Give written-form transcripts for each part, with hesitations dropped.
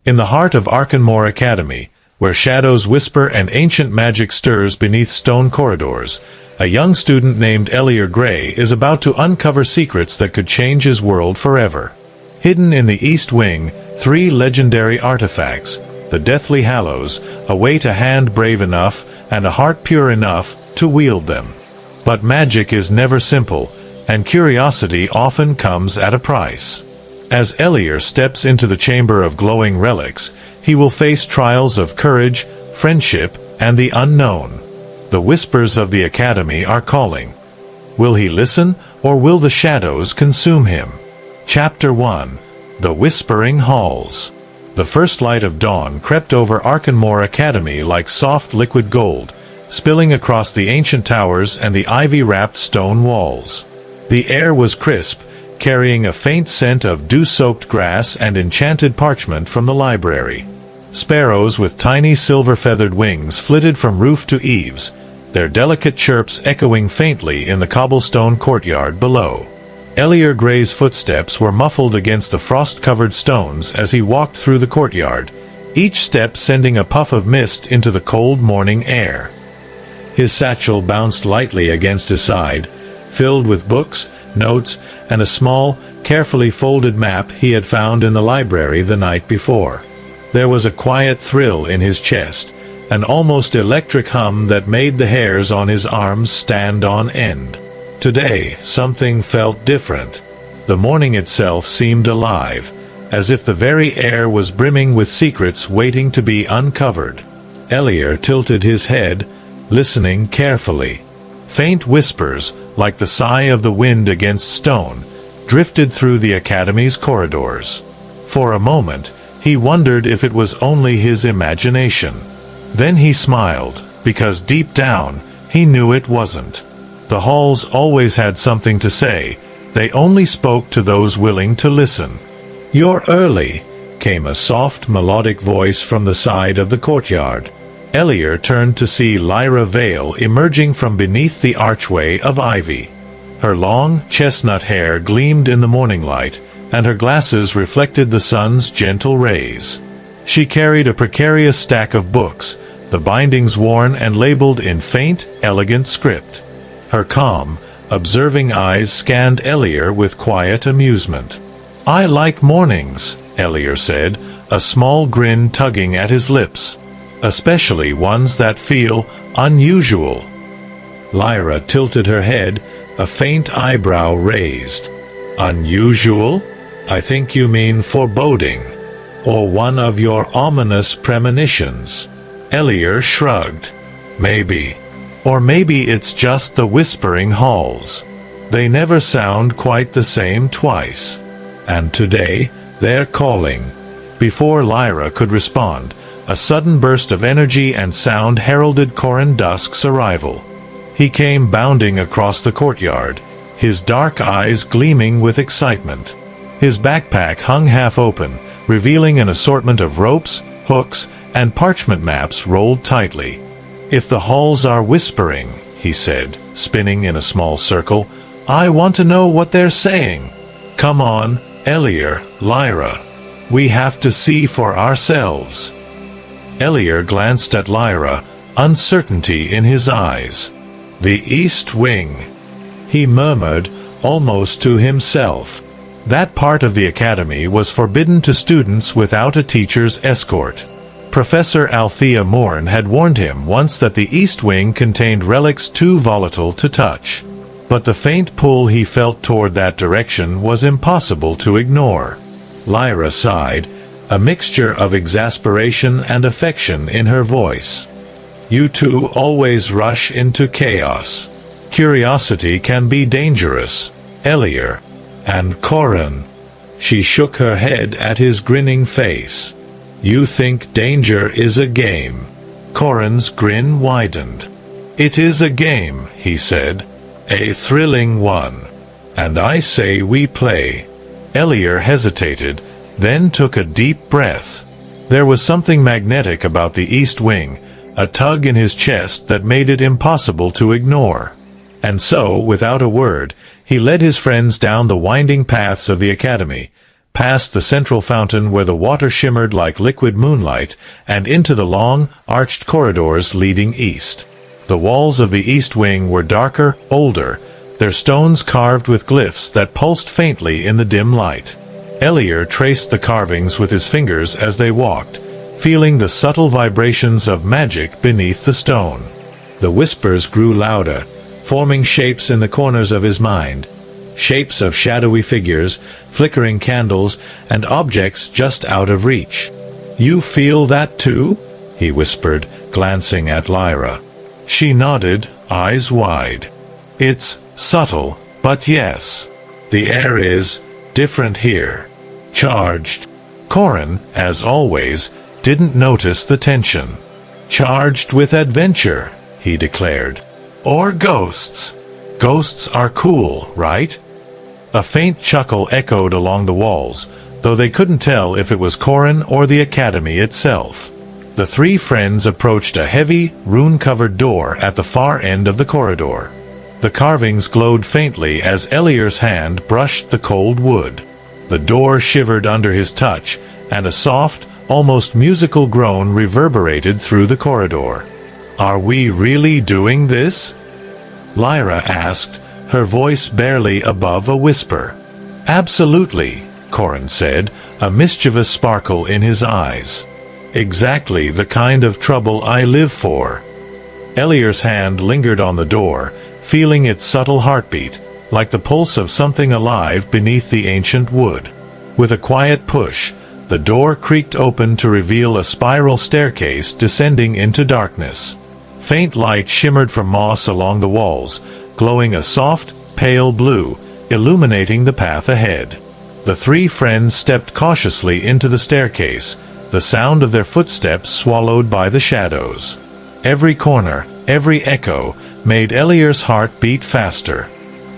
In the heart of Arcanmoor Academy, where shadows whisper and ancient magic stirs beneath stone corridors, a young student named Elior Graye is about to uncover secrets that could change his world forever. Hidden in the East Wing, 3 legendary artifacts, the Deathly Hallows, await a hand brave enough and a heart pure enough to wield them. But magic is never simple, and curiosity often comes at a price. As Elior steps into the chamber of glowing relics, he will face trials of courage, friendship, and the unknown. The whispers of the Academy are calling. Will he listen, or will the shadows consume him? Chapter 1. The Whispering Halls. The first light of dawn crept over Arcanmoor Academy like soft liquid gold, spilling across the ancient towers and the ivy-wrapped stone walls. The air was crisp, carrying a faint scent of dew-soaked grass and enchanted parchment from the library. Sparrows with tiny silver-feathered wings flitted from roof to eaves, their delicate chirps echoing faintly in the cobblestone courtyard below. Elior Graye's footsteps were muffled against the frost-covered stones as he walked through the courtyard, each step sending a puff of mist into the cold morning air. His satchel bounced lightly against his side, filled with books, notes, and a small, carefully folded map he had found in the library the night before. There was a quiet thrill in his chest, an almost electric hum that made the hairs on his arms stand on end. Today, something felt different. The morning itself seemed alive, as if the very air was brimming with secrets waiting to be uncovered. Elior tilted his head, listening carefully. Faint whispers, like the sigh of the wind against stone, drifted through the Academy's corridors. For a moment, he wondered if it was only his imagination. Then he smiled, because deep down, he knew it wasn't. The halls always had something to say. They only spoke to those willing to listen. "You're early," came a soft, melodic voice from the side of the courtyard. Elior turned to see Lyra Vale emerging from beneath the archway of ivy. Her long, chestnut hair gleamed in the morning light, and her glasses reflected the sun's gentle rays. She carried a precarious stack of books, the bindings worn and labeled in faint, elegant script. Her calm, observing eyes scanned Elior with quiet amusement. "I like mornings," Elior said, a small grin tugging at his lips. "Especially ones that feel unusual." Lyra tilted her head, a faint eyebrow raised. "Unusual? I think you mean foreboding. Or one of your ominous premonitions." Elior shrugged. "Maybe. Or maybe it's just the whispering halls. They never sound quite the same twice. And today, they're calling." Before Lyra could respond, a sudden burst of energy and sound heralded Coren Dusk's arrival. He came bounding across the courtyard, his dark eyes gleaming with excitement. His backpack hung half open, revealing an assortment of ropes, hooks, and parchment maps rolled tightly. "If the halls are whispering," he said, spinning in a small circle, "I want to know what they're saying. Come on, Elior, Lyra. We have to see for ourselves." Elior glanced at Lyra, uncertainty in his eyes. "The East Wing," he murmured, almost to himself. That part of the Academy was forbidden to students without a teacher's escort. Professor Althea Moorn had warned him once that the East Wing contained relics too volatile to touch. But the faint pull he felt toward that direction was impossible to ignore. Lyra sighed, a mixture of exasperation and affection in her voice. "You two always rush into chaos. Curiosity can be dangerous, Elior. And Coren." She shook her head at his grinning face. "You think danger is a game." Coren's grin widened. "It is a game," he said. "A thrilling one. And I say we play." Elior hesitated, then took a deep breath. There was something magnetic about the East Wing, a tug in his chest that made it impossible to ignore. And so, without a word, he led his friends down the winding paths of the Academy, past the central fountain where the water shimmered like liquid moonlight, and into the long, arched corridors leading east. The walls of the east wing were darker, older, their stones carved with glyphs that pulsed faintly in the dim light. Elior traced the carvings with his fingers as they walked, feeling the subtle vibrations of magic beneath the stone. The whispers grew louder, forming shapes in the corners of his mind. Shapes of shadowy figures, flickering candles, and objects just out of reach. "You feel that too?" he whispered, glancing at Lyra. She nodded, eyes wide. "It's subtle, but yes. The air is different here. Charged." Coren, as always, didn't notice the tension. "Charged with adventure," he declared. "Or ghosts. Ghosts are cool, right?" A faint chuckle echoed along the walls, though they couldn't tell if it was Coren or the Academy itself. The three friends approached a heavy, rune-covered door at the far end of the corridor. The carvings glowed faintly as Elior's hand brushed the cold wood. The door shivered under his touch, and a soft, almost musical groan reverberated through the corridor. "Are we really doing this?" Lyra asked, her voice barely above a whisper. "Absolutely," Coren said, a mischievous sparkle in his eyes. "Exactly the kind of trouble I live for." Elior's hand lingered on the door, feeling its subtle heartbeat, like the pulse of something alive beneath the ancient wood. With a quiet push, the door creaked open to reveal a spiral staircase descending into darkness. Faint light shimmered from moss along the walls, glowing a soft, pale blue, illuminating the path ahead. The three friends stepped cautiously into the staircase, the sound of their footsteps swallowed by the shadows. Every corner, every echo, made Elior's heart beat faster.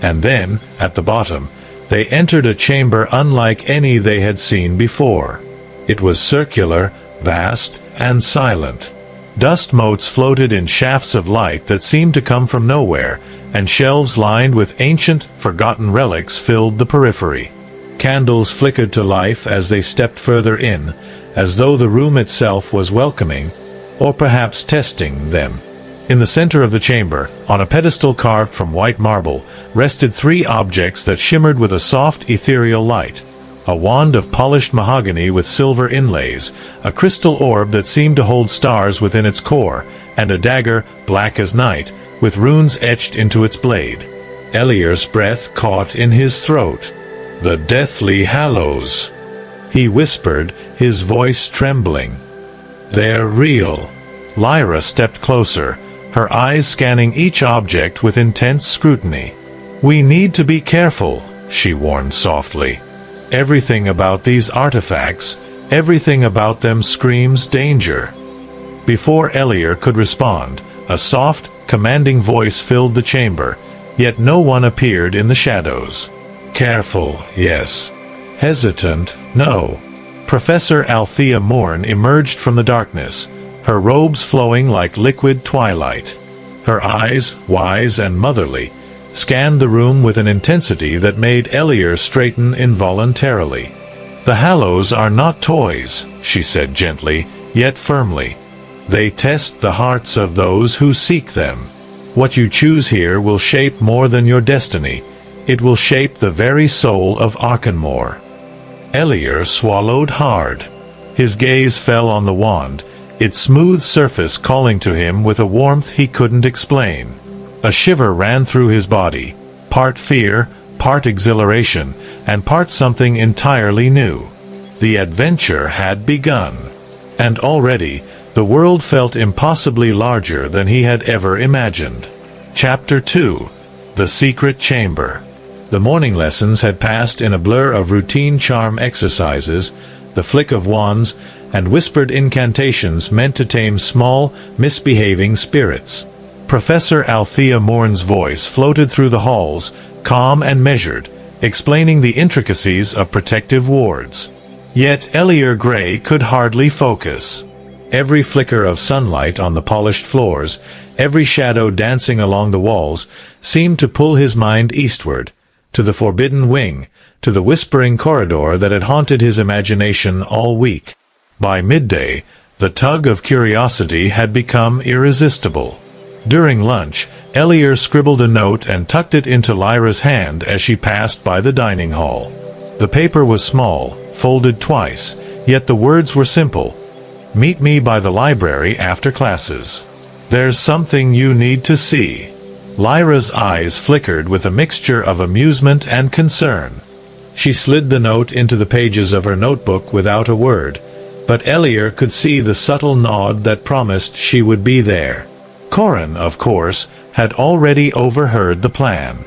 And then, at the bottom, they entered a chamber unlike any they had seen before. It was circular, vast, and silent. Dust motes floated in shafts of light that seemed to come from nowhere, and shelves lined with ancient, forgotten relics filled the periphery. Candles flickered to life as they stepped further in, as though the room itself was welcoming, or perhaps testing them. In the center of the chamber, on a pedestal carved from white marble, rested three objects that shimmered with a soft, ethereal light. A wand of polished mahogany with silver inlays, a crystal orb that seemed to hold stars within its core, and a dagger, black as night, with runes etched into its blade. Elior's breath caught in his throat. "The Deathly Hallows," he whispered, his voice trembling. "They're real." Lyra stepped closer, her eyes scanning each object with intense scrutiny. "We need to be careful," she warned softly. "Everything about these artifacts, everything about them screams danger." Before Elior could respond, a soft, commanding voice filled the chamber, yet no one appeared in the shadows. "Careful, yes. Hesitant, no." Professor Althea Moorn emerged from the darkness, her robes flowing like liquid twilight. Her eyes, wise and motherly, scanned the room with an intensity that made Elior straighten involuntarily. "The Hallows are not toys," she said gently, yet firmly. "They test the hearts of those who seek them. What you choose here will shape more than your destiny. It will shape the very soul of Arcanmoor." Elior swallowed hard. His gaze fell on the wand, its smooth surface calling to him with a warmth he couldn't explain. A shiver ran through his body, part fear, part exhilaration, and part something entirely new. The adventure had begun. And already, the world felt impossibly larger than he had ever imagined. Chapter 2. The Secret Chamber. The morning lessons had passed in a blur of routine charm exercises, the flick of wands, and whispered incantations meant to tame small, misbehaving spirits. Professor Althea Moorn's voice floated through the halls, calm and measured, explaining the intricacies of protective wards. Yet Elior Graye could hardly focus. Every flicker of sunlight on the polished floors, every shadow dancing along the walls, seemed to pull his mind eastward, to the forbidden wing, to the whispering corridor that had haunted his imagination all week. By midday, the tug of curiosity had become irresistible. During lunch, Elior scribbled a note and tucked it into Lyra's hand as she passed by the dining hall. The paper was small, folded twice, yet the words were simple. "Meet me by the library after classes. There's something you need to see." Lyra's eyes flickered with a mixture of amusement and concern. She slid the note into the pages of her notebook without a word, but Elior could see the subtle nod that promised she would be there. Coren, of course, had already overheard the plan.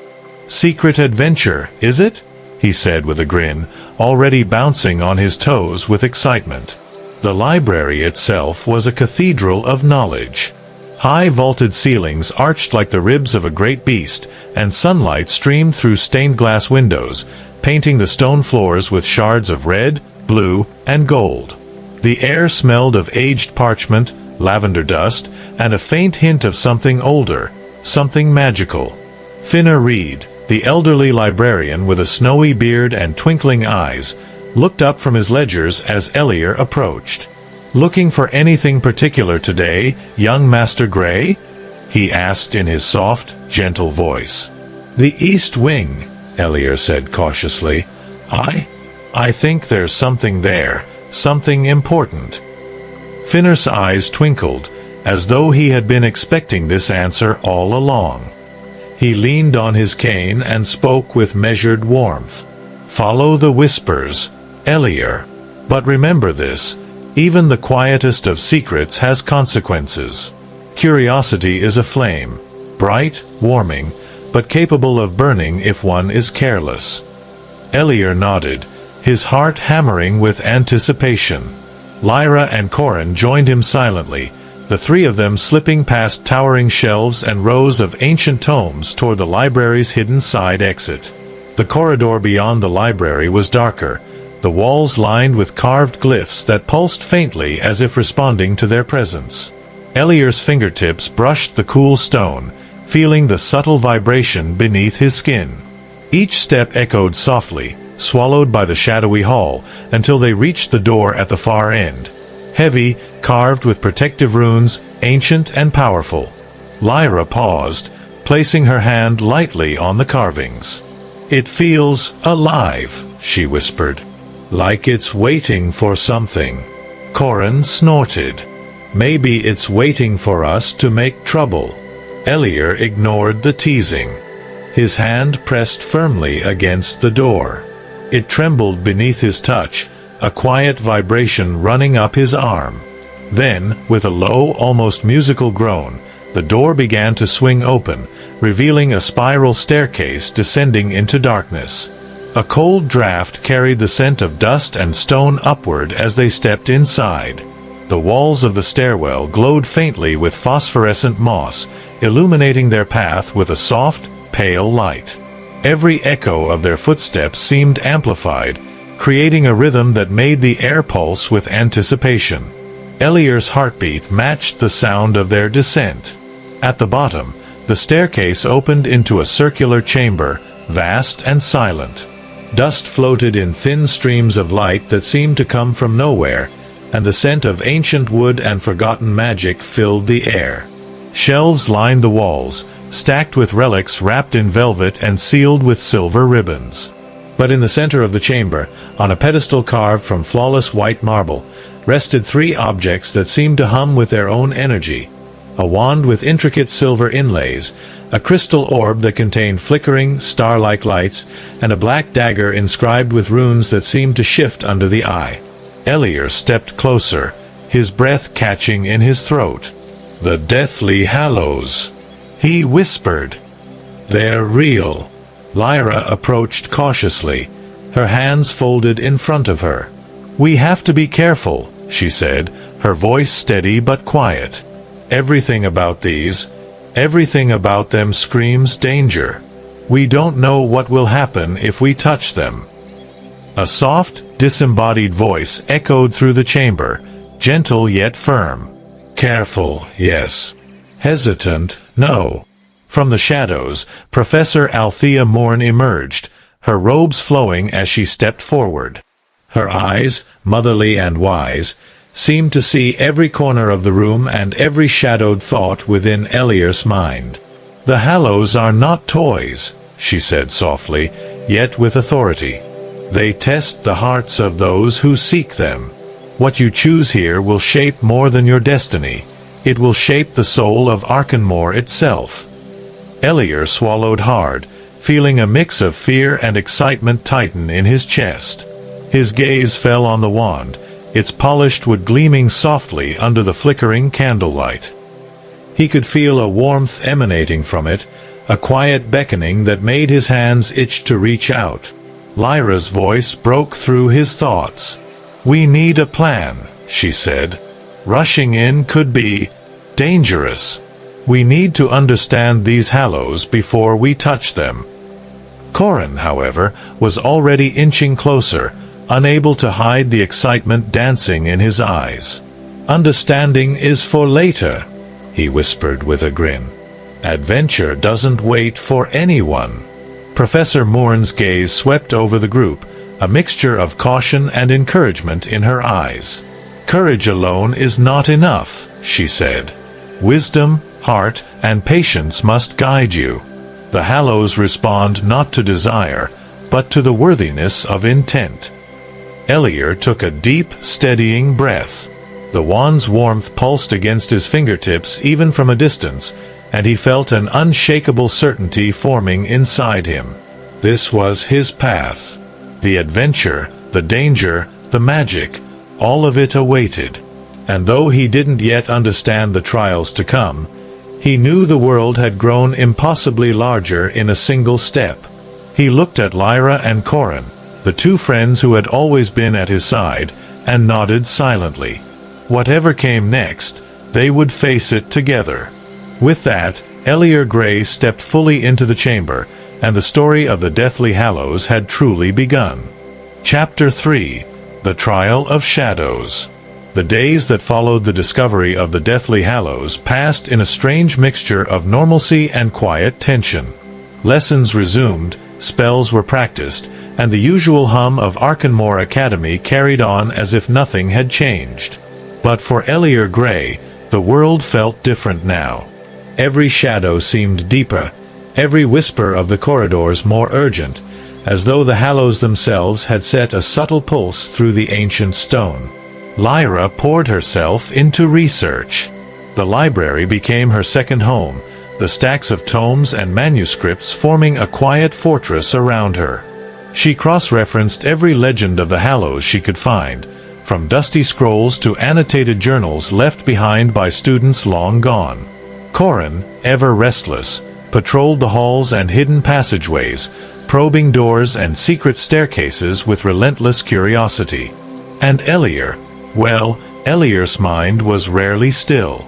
"Secret adventure, is it?" he said with a grin, already bouncing on his toes with excitement. The library itself was a cathedral of knowledge. High vaulted ceilings arched like the ribs of a great beast, and sunlight streamed through stained glass windows, painting the stone floors with shards of red, blue, and gold. The air smelled of aged parchment, lavender dust, and a faint hint of something older, something magical. Finner Reed, the elderly librarian with a snowy beard and twinkling eyes, looked up from his ledgers as Elior approached. "Looking for anything particular today, young Master Graye?" he asked in his soft, gentle voice. "The East Wing," Elior said cautiously. I think there's something there, something important." Finner's eyes twinkled, as though he had been expecting this answer all along. He leaned on his cane and spoke with measured warmth. "Follow the whispers, Elior. But remember this, even the quietest of secrets has consequences. Curiosity is a flame, bright, warming, but capable of burning if one is careless." Elior nodded, his heart hammering with anticipation. Lyra and Coren joined him silently, the three of them slipping past towering shelves and rows of ancient tomes toward the library's hidden side exit. The corridor beyond the library was darker, the walls lined with carved glyphs that pulsed faintly as if responding to their presence. Elior's fingertips brushed the cool stone, feeling the subtle vibration beneath his skin. Each step echoed softly, swallowed by the shadowy hall, until they reached the door at the far end. Heavy, carved with protective runes, ancient and powerful. Lyra paused, placing her hand lightly on the carvings. "It feels alive," she whispered. "Like it's waiting for something." Coren snorted. "Maybe it's waiting for us to make trouble." Elior ignored the teasing. His hand pressed firmly against the door. It trembled beneath his touch, a quiet vibration running up his arm. Then, with a low, almost musical groan, the door began to swing open, revealing a spiral staircase descending into darkness. A cold draft carried the scent of dust and stone upward as they stepped inside. The walls of the stairwell glowed faintly with phosphorescent moss, illuminating their path with a soft, pale light. Every echo of their footsteps seemed amplified, creating a rhythm that made the air pulse with anticipation. Elior's heartbeat matched the sound of their descent. At the bottom, the staircase opened into a circular chamber, vast and silent. Dust floated in thin streams of light that seemed to come from nowhere, and the scent of ancient wood and forgotten magic filled the air. Shelves lined the walls, stacked with relics wrapped in velvet and sealed with silver ribbons. But in the center of the chamber, on a pedestal carved from flawless white marble, rested three objects that seemed to hum with their own energy. A wand with intricate silver inlays, a crystal orb that contained flickering, star-like lights, and a black dagger inscribed with runes that seemed to shift under the eye. Elior stepped closer, his breath catching in his throat. "The Deathly Hallows," he whispered. "They're real." Lyra approached cautiously, her hands folded in front of her. "We have to be careful," she said, her voice steady but quiet. "Everything about them screams danger. We don't know what will happen if we touch them." A soft, disembodied voice echoed through the chamber, gentle yet firm. "Careful, yes. Hesitant, no." From the shadows, Professor Althea Moorn emerged, her robes flowing as she stepped forward. Her eyes, motherly and wise, seemed to see every corner of the room and every shadowed thought within Elior's mind. "The Hallows are not toys," she said softly, yet with authority. "They test the hearts of those who seek them. What you choose here will shape more than your destiny. It will shape the soul of Arcanmoor itself." Elior swallowed hard, feeling a mix of fear and excitement tighten in his chest. His gaze fell on the wand, its polished wood gleaming softly under the flickering candlelight. He could feel a warmth emanating from it, a quiet beckoning that made his hands itch to reach out. Lyra's voice broke through his thoughts. "We need a plan," she said. "Rushing in could be dangerous. We need to understand these Hallows before we touch them." Coren, however, was already inching closer, unable to hide the excitement dancing in his eyes. "Understanding is for later," he whispered with a grin. "Adventure doesn't wait for anyone." Professor Moorn's gaze swept over the group, a mixture of caution and encouragement in her eyes. "Courage alone is not enough," she said. "Wisdom, heart, and patience must guide you. The Hallows respond not to desire, but to the worthiness of intent." Elior took a deep, steadying breath. The wand's warmth pulsed against his fingertips even from a distance, and he felt an unshakable certainty forming inside him. This was his path. The adventure, the danger, the magic, all of it awaited. And though he didn't yet understand the trials to come, he knew the world had grown impossibly larger in a single step. He looked at Lyra and Coren, the two friends who had always been at his side, and nodded silently. Whatever came next, they would face it together. With that, Elior Graye stepped fully into the chamber, and the story of the Deathly Hallows had truly begun. Chapter 3: The Trial of Shadows. The days that followed the discovery of the Deathly Hallows passed in a strange mixture of normalcy and quiet tension. Lessons resumed, spells were practiced, and the usual hum of Arcanmoor Academy carried on as if nothing had changed. But for Elior Graye, the world felt different now. Every shadow seemed deeper, every whisper of the corridors more urgent, as though the Hallows themselves had set a subtle pulse through the ancient stone. Lyra poured herself into research. The library became her second home, the stacks of tomes and manuscripts forming a quiet fortress around her. She cross-referenced every legend of the Hallows she could find, from dusty scrolls to annotated journals left behind by students long gone. Coren, ever restless, patrolled the halls and hidden passageways, probing doors and secret staircases with relentless curiosity. And Elior, well, Elior's mind was rarely still.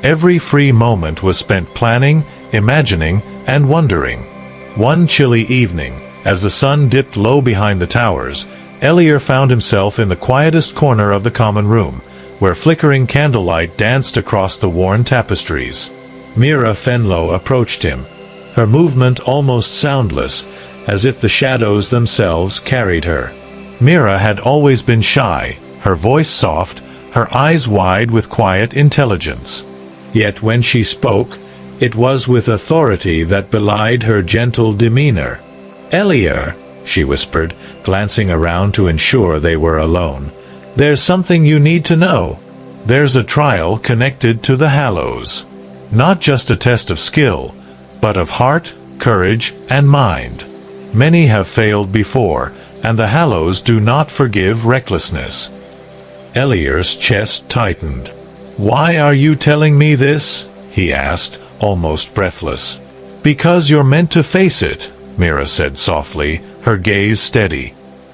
Every free moment was spent planning, imagining, and wondering. One chilly evening, as the sun dipped low behind the towers, Elior found himself in the quietest corner of the common room, where flickering candlelight danced across the worn tapestries. Mira Fenlo approached him, her movement almost soundless, as if the shadows themselves carried her. Mira had always been shy, her voice soft, her eyes wide with quiet intelligence. Yet when she spoke, it was with authority that belied her gentle demeanor. "Elior," she whispered, glancing around to ensure they were alone, "there's something you need to know. There's a trial connected to the Hallows. Not just a test of skill, but of heart, courage, and mind. Many have failed before, and the Hallows do not forgive recklessness." Elior's chest tightened. "Why are you telling me this?" he asked, almost breathless. "Because you're meant to face it," Mira said softly, her gaze steady.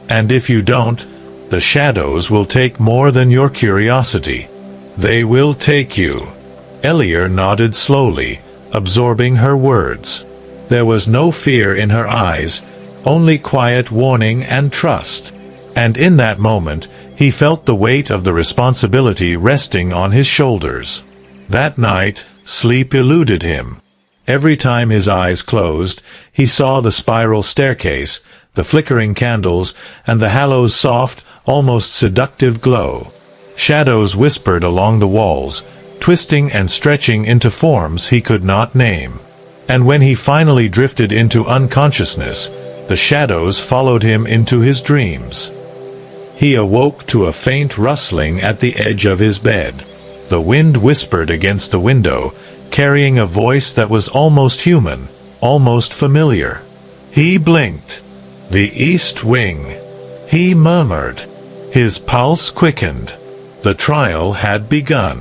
"And if you don't, the shadows will take more than your curiosity. They will take you." Elior nodded slowly, absorbing her words. There was no fear in her eyes, only quiet warning and trust. And in that moment, he felt the weight of the responsibility resting on his shoulders. That night, sleep eluded him. Every time his eyes closed, he saw the spiral staircase, the flickering candles, and the Hallows' soft, almost seductive glow. Shadows whispered along the walls, twisting and stretching into forms he could not name. And when he finally drifted into unconsciousness, the shadows followed him into his dreams. He awoke to a faint rustling at the edge of his bed. The wind whispered against the window, carrying a voice that was almost human, almost familiar. He blinked. "The East Wing," he murmured. His pulse quickened. The trial had begun.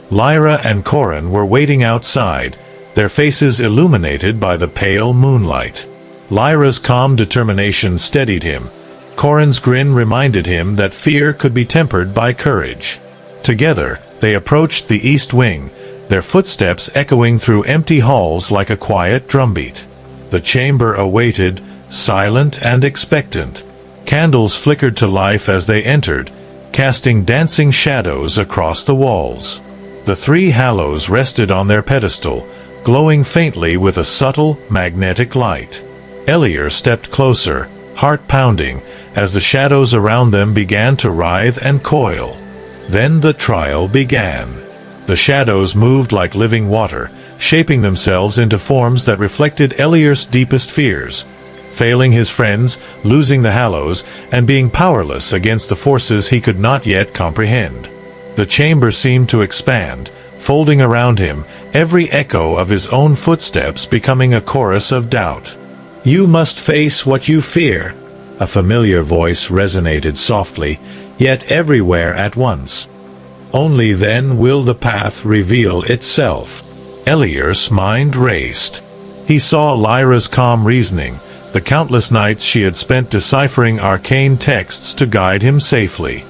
Lyra and Coren were waiting outside, their faces illuminated by the pale moonlight. Lyra's calm determination steadied him. Coren's grin reminded him that fear could be tempered by courage. Together, they approached the East Wing, their footsteps echoing through empty halls like a quiet drumbeat. The chamber awaited, silent and expectant. Candles flickered to life as they entered, casting dancing shadows across the walls. The three Hallows rested on their pedestal, glowing faintly with a subtle, magnetic light. Elior stepped closer, heart pounding, as the shadows around them began to writhe and coil. Then the trial began. The shadows moved like living water, shaping themselves into forms that reflected Elior's deepest fears. Failing his friends, losing the Hallows, and being powerless against the forces he could not yet comprehend. The chamber seemed to expand, folding around him, every echo of his own footsteps becoming a chorus of doubt. "You must face what you fear," a familiar voice resonated softly, yet everywhere at once. "Only then will the path reveal itself." Elior's mind raced. He saw Lyra's calm reasoning, the countless nights she had spent deciphering arcane texts to guide him safely.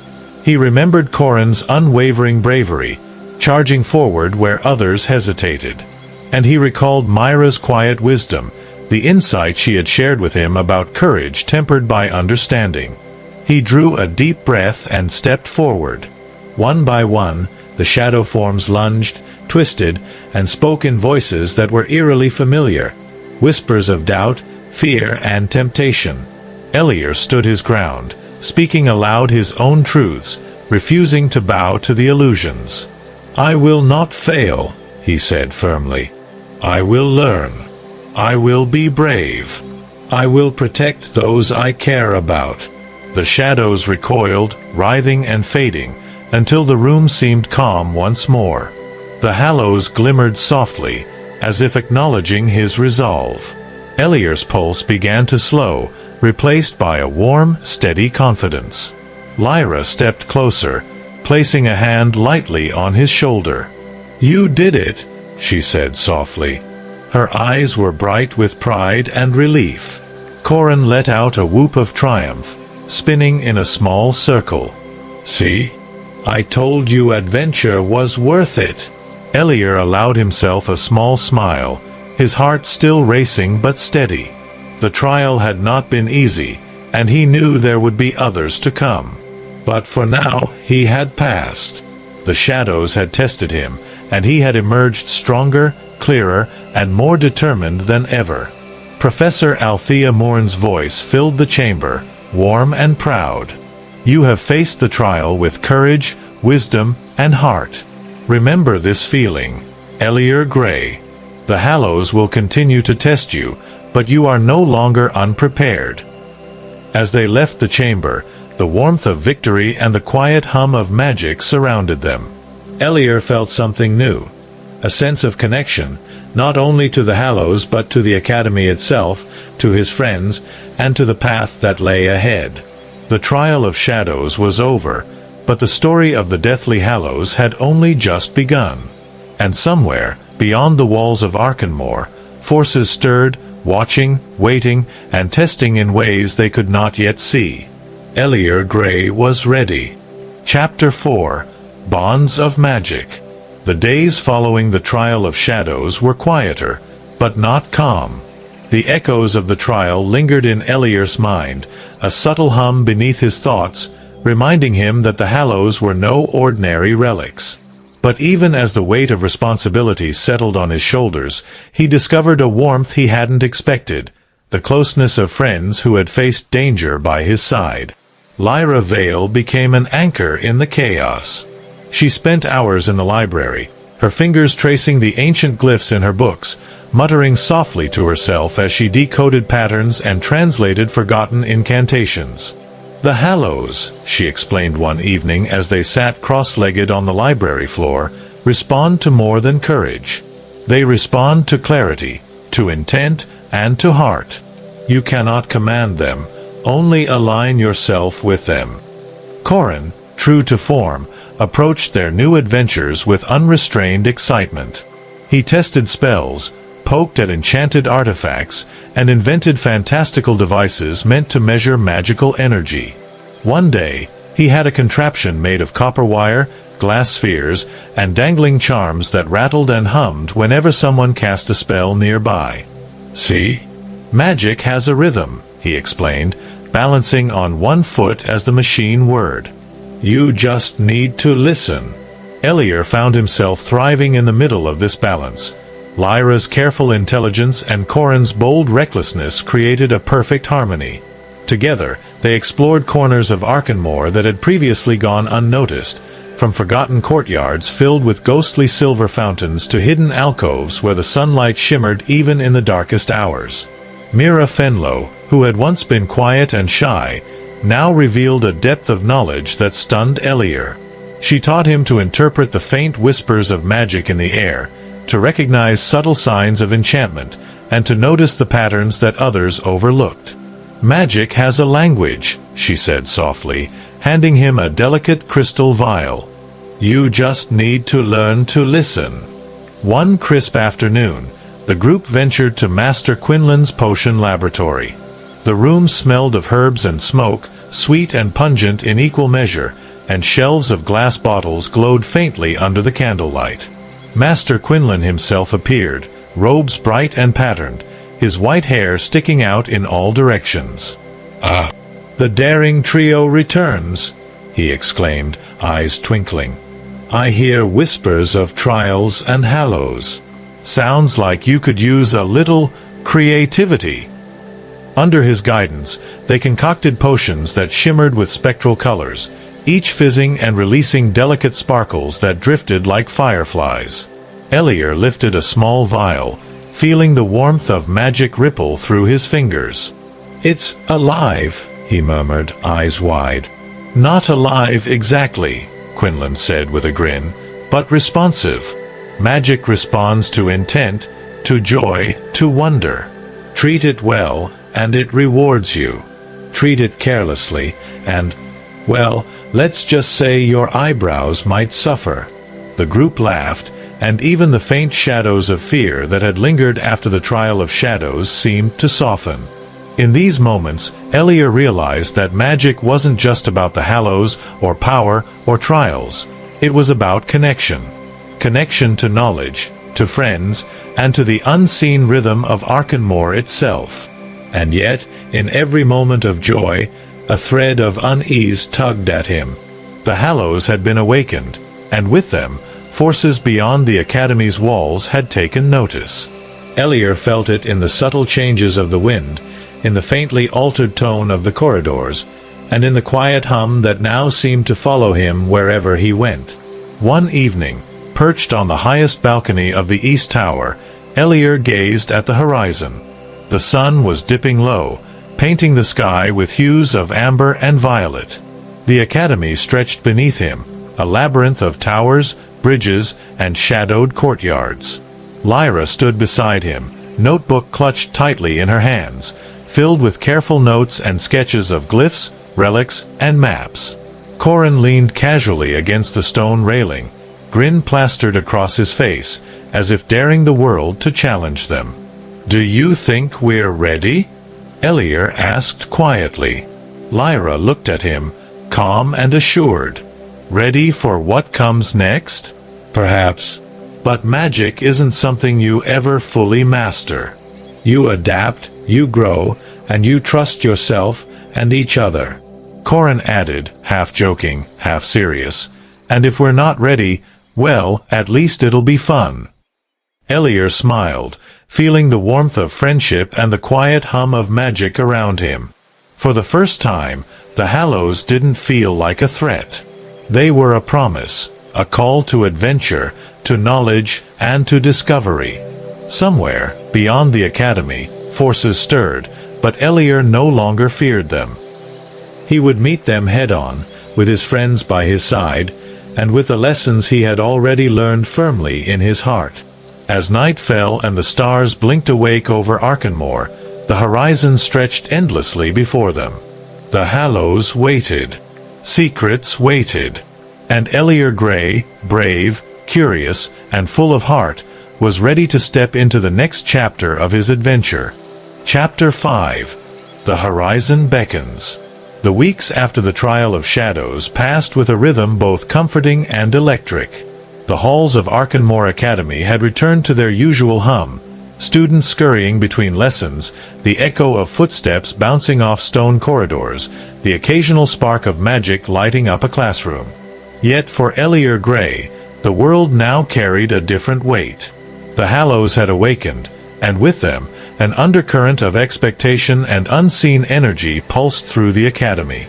He remembered Coren's unwavering bravery, charging forward where others hesitated. And he recalled Myra's quiet wisdom, the insight she had shared with him about courage tempered by understanding. He drew a deep breath and stepped forward. One by one, the shadow forms lunged, twisted, and spoke in voices that were eerily familiar, whispers of doubt, fear, and temptation. Elior stood his ground, speaking aloud his own truths, refusing to bow to the illusions. "I will not fail," he said firmly. "I will learn. I will be brave. I will protect those I care about." The shadows recoiled, writhing and fading, until the room seemed calm once more. The Hallows glimmered softly, as if acknowledging his resolve. Elior's pulse began to slow, replaced by a warm, steady confidence. Lyra stepped closer, placing a hand lightly on his shoulder. "You did it," she said softly. Her eyes were bright with pride and relief. Coren let out a whoop of triumph, spinning in a small circle. "See? I told you adventure was worth it." Elior allowed himself a small smile, his heart still racing but steady. The trial had not been easy, and he knew there would be others to come. But for now, he had passed. The shadows had tested him, and he had emerged stronger, clearer, and more determined than ever. Professor Althea Moorn's voice filled the chamber, warm and proud. "You have faced the trial with courage, wisdom, and heart. Remember this feeling, Elior Graye. The Hallows will continue to test you, but you are no longer unprepared." As they left the chamber, the warmth of victory and the quiet hum of magic surrounded them. Elior felt something new, a sense of connection, not only to the Hallows but to the Academy itself, to his friends, and to the path that lay ahead. The trial of shadows was over, but the story of the Deathly Hallows had only just begun. And somewhere, beyond the walls of Arcanmoor, forces stirred, watching, waiting, and testing in ways they could not yet see. Elior Graye was ready. Chapter 4: Bonds of Magic. The days following the trial of shadows were quieter, but not calm. The echoes of the trial lingered in Elior's mind, a subtle hum beneath his thoughts, reminding him that the Hallows were no ordinary relics. But even as the weight of responsibility settled on his shoulders, he discovered a warmth he hadn't expected, the closeness of friends who had faced danger by his side. Lyra Vale became an anchor in the chaos. She spent hours in the library, her fingers tracing the ancient glyphs in her books, muttering softly to herself as she decoded patterns and translated forgotten incantations. "The Hallows," she explained one evening as they sat cross-legged on the library floor, "respond to more than courage. They respond to clarity, to intent, and to heart. You cannot command them, only align yourself with them." Coren, true to form, approached their new adventures with unrestrained excitement. He tested spells, poked at enchanted artifacts, and invented fantastical devices meant to measure magical energy. One day, he had a contraption made of copper wire, glass spheres, and dangling charms that rattled and hummed whenever someone cast a spell nearby. "See? Magic has a rhythm," he explained, balancing on one foot as the machine whirred. "You just need to listen." Elior found himself thriving in the middle of this balance. Lyra's careful intelligence and Coren's bold recklessness created a perfect harmony. Together, they explored corners of Arcanmoor that had previously gone unnoticed, from forgotten courtyards filled with ghostly silver fountains to hidden alcoves where the sunlight shimmered even in the darkest hours. Mira Fenlo, who had once been quiet and shy, now revealed a depth of knowledge that stunned Elior. She taught him to interpret the faint whispers of magic in the air, to recognize subtle signs of enchantment, and to notice the patterns that others overlooked. "Magic has a language," she said softly, handing him a delicate crystal vial. "You just need to learn to listen." One crisp afternoon, the group ventured to Master Quinlan's potion laboratory. The room smelled of herbs and smoke, sweet and pungent in equal measure, and shelves of glass bottles glowed faintly under the candlelight. Master Quinlan himself appeared, robes bright and patterned, his white hair sticking out in all directions. "Ah, the daring trio returns," he exclaimed, eyes twinkling. "I hear whispers of trials and hallows. Sounds like you could use a little creativity." Under his guidance, they concocted potions that shimmered with spectral colors, each fizzing and releasing delicate sparkles that drifted like fireflies. Elior lifted a small vial, feeling the warmth of magic ripple through his fingers. "It's alive," he murmured, eyes wide. "Not alive exactly," Quinlan said with a grin, "but responsive. Magic responds to intent, to joy, to wonder. Treat it well, and it rewards you. Treat it carelessly, and, well, let's just say your eyebrows might suffer." The group laughed, and even the faint shadows of fear that had lingered after the trial of shadows seemed to soften. In these moments, Elior realized that magic wasn't just about the hallows, or power, or trials. It was about connection. Connection to knowledge, to friends, and to the unseen rhythm of Arcanmoor itself. And yet, in every moment of joy, a thread of unease tugged at him. The Hallows had been awakened, and with them, forces beyond the Academy's walls had taken notice. Elior felt it in the subtle changes of the wind, in the faintly altered tone of the corridors, and in the quiet hum that now seemed to follow him wherever he went. One evening, perched on the highest balcony of the East Tower, Elior gazed at the horizon. The sun was dipping low, painting the sky with hues of amber and violet. The Academy stretched beneath him, a labyrinth of towers, bridges, and shadowed courtyards. Lyra stood beside him, notebook clutched tightly in her hands, filled with careful notes and sketches of glyphs, relics, and maps. Coren leaned casually against the stone railing, grin plastered across his face, as if daring the world to challenge them. "Do you think we're ready?" Elior asked quietly. Lyra looked at him, calm and assured. "Ready for what comes next? Perhaps. But magic isn't something you ever fully master. You adapt, you grow, and you trust yourself and each other." Coren added, half joking, half serious, "And if we're not ready, well, at least it'll be fun." Elior smiled, feeling the warmth of friendship and the quiet hum of magic around him. For the first time, the Hallows didn't feel like a threat. They were a promise, a call to adventure, to knowledge, and to discovery. Somewhere, beyond the academy, forces stirred, but Elior no longer feared them. He would meet them head-on, with his friends by his side, and with the lessons he had already learned firmly in his heart. As night fell and the stars blinked awake over Arcanmoor, the horizon stretched endlessly before them. The Hallows waited. Secrets waited. And Elior Graye, brave, curious, and full of heart, was ready to step into the next chapter of his adventure. Chapter 5. The Horizon Beckons. The weeks after the trial of shadows passed with a rhythm both comforting and electric. The halls of Arcanmoor Academy had returned to their usual hum, students scurrying between lessons, the echo of footsteps bouncing off stone corridors, the occasional spark of magic lighting up a classroom. Yet for Elior Graye, the world now carried a different weight. The Hallows had awakened, and with them, an undercurrent of expectation and unseen energy pulsed through the academy.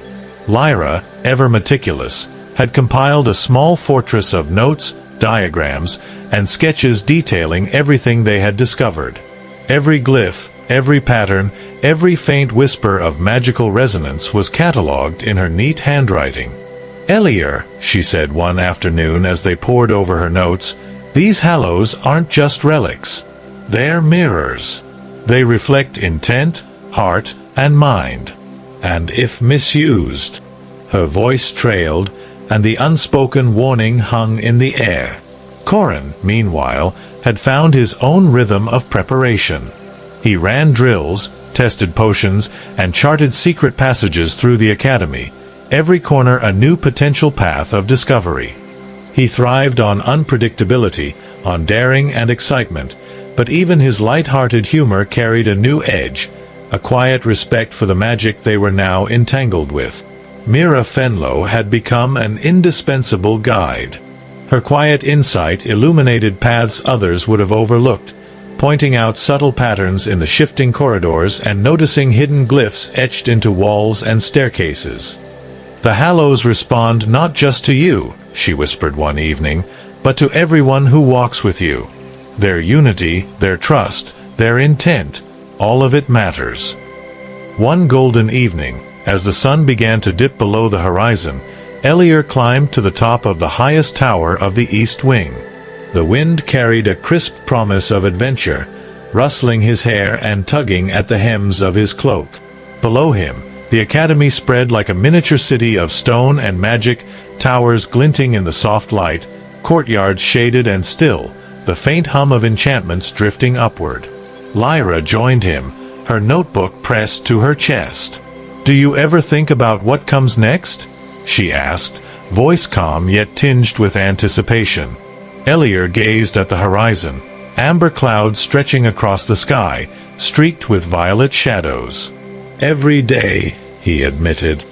Lyra, ever meticulous, had compiled a small fortress of notes, diagrams, and sketches detailing everything they had discovered. Every glyph, every pattern, every faint whisper of magical resonance was catalogued in her neat handwriting. "Elior," she said one afternoon as they pored over her notes, "these Hallows aren't just relics. They're mirrors. They reflect intent, heart, and mind. And if misused—" Her voice trailed, and the unspoken warning hung in the air. Coren, meanwhile, had found his own rhythm of preparation. He ran drills, tested potions, and charted secret passages through the academy, every corner a new potential path of discovery. He thrived on unpredictability, on daring and excitement, but even his light-hearted humor carried a new edge, a quiet respect for the magic they were now entangled with. Mira Fenlo had become an indispensable guide. Her quiet insight illuminated paths others would have overlooked, pointing out subtle patterns in the shifting corridors and noticing hidden glyphs etched into walls and staircases. "The Hallows respond not just to you," she whispered one evening, "but to everyone who walks with you. Their unity, their trust, their intent, all of it matters." One golden evening, as the sun began to dip below the horizon, Elior climbed to the top of the highest tower of the East Wing. The wind carried a crisp promise of adventure, rustling his hair and tugging at the hems of his cloak. Below him, the academy spread like a miniature city of stone and magic, towers glinting in the soft light, courtyards shaded and still, the faint hum of enchantments drifting upward. Lyra joined him, her notebook pressed to her chest. "Do you ever think about what comes next?" she asked, voice calm yet tinged with anticipation. Elior gazed at the horizon, amber clouds stretching across the sky, streaked with violet shadows. "Every day," he admitted.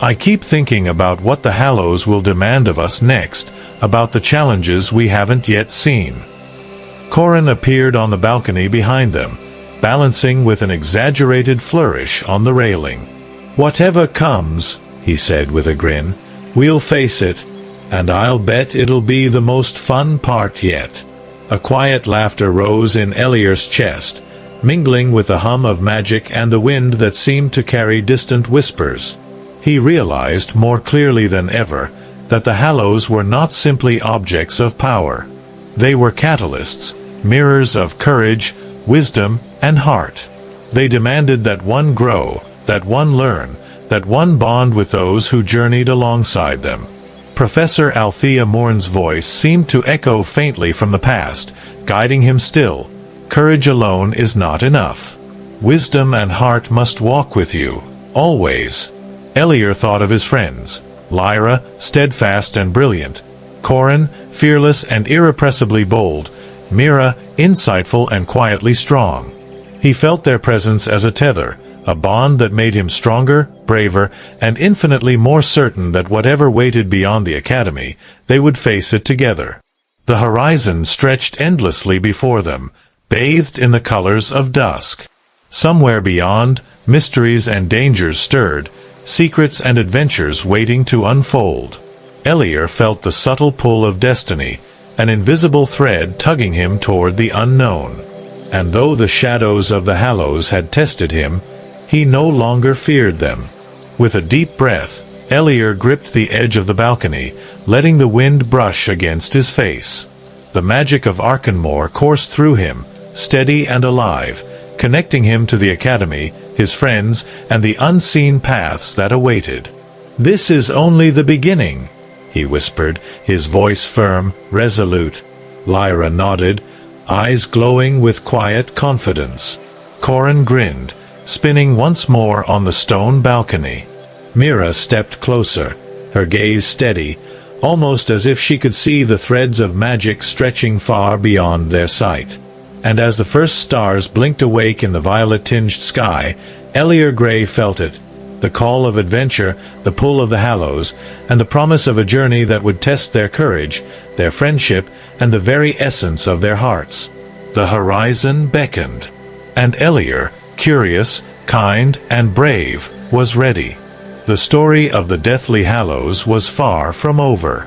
"I keep thinking about what the Hallows will demand of us next, about the challenges we haven't yet seen." Coren appeared on the balcony behind them, balancing with an exaggerated flourish on the railing. "Whatever comes," he said with a grin, "we'll face it, and I'll bet it'll be the most fun part yet." A quiet laughter rose in Elior's chest, mingling with the hum of magic and the wind that seemed to carry distant whispers. He realized more clearly than ever that the Hallows were not simply objects of power. They were catalysts, mirrors of courage, wisdom, and heart. They demanded that one grow, that one learn, that one bond with those who journeyed alongside them. Professor Althea Moorn's voice seemed to echo faintly from the past, guiding him still. "Courage alone is not enough. Wisdom and heart must walk with you, always." Elior thought of his friends. Lyra, steadfast and brilliant. Coren, fearless and irrepressibly bold. Mira, insightful and quietly strong. He felt their presence as a tether, a bond that made him stronger, braver, and infinitely more certain that whatever waited beyond the academy, they would face it together. The horizon stretched endlessly before them, bathed in the colors of dusk. Somewhere beyond, mysteries and dangers stirred, secrets and adventures waiting to unfold. Elior felt the subtle pull of destiny, an invisible thread tugging him toward the unknown. And though the shadows of the Hallows had tested him, he no longer feared them. With a deep breath, Elior gripped the edge of the balcony, letting the wind brush against his face. The magic of Arcanmoor coursed through him, steady and alive, connecting him to the academy, his friends, and the unseen paths that awaited. "This is only the beginning," he whispered, his voice firm, resolute. Lyra nodded, eyes glowing with quiet confidence. Coren grinned, spinning once more on the stone balcony. Mira stepped closer, her gaze steady, almost as if she could see the threads of magic stretching far beyond their sight. And as the first stars blinked awake in the violet-tinged sky, Elior Graye felt it, the call of adventure, the pull of the Hallows, and the promise of a journey that would test their courage, their friendship, and the very essence of their hearts. The horizon beckoned, and Elior, curious, kind, and brave, was ready. The story of the Deathly Hallows was far from over.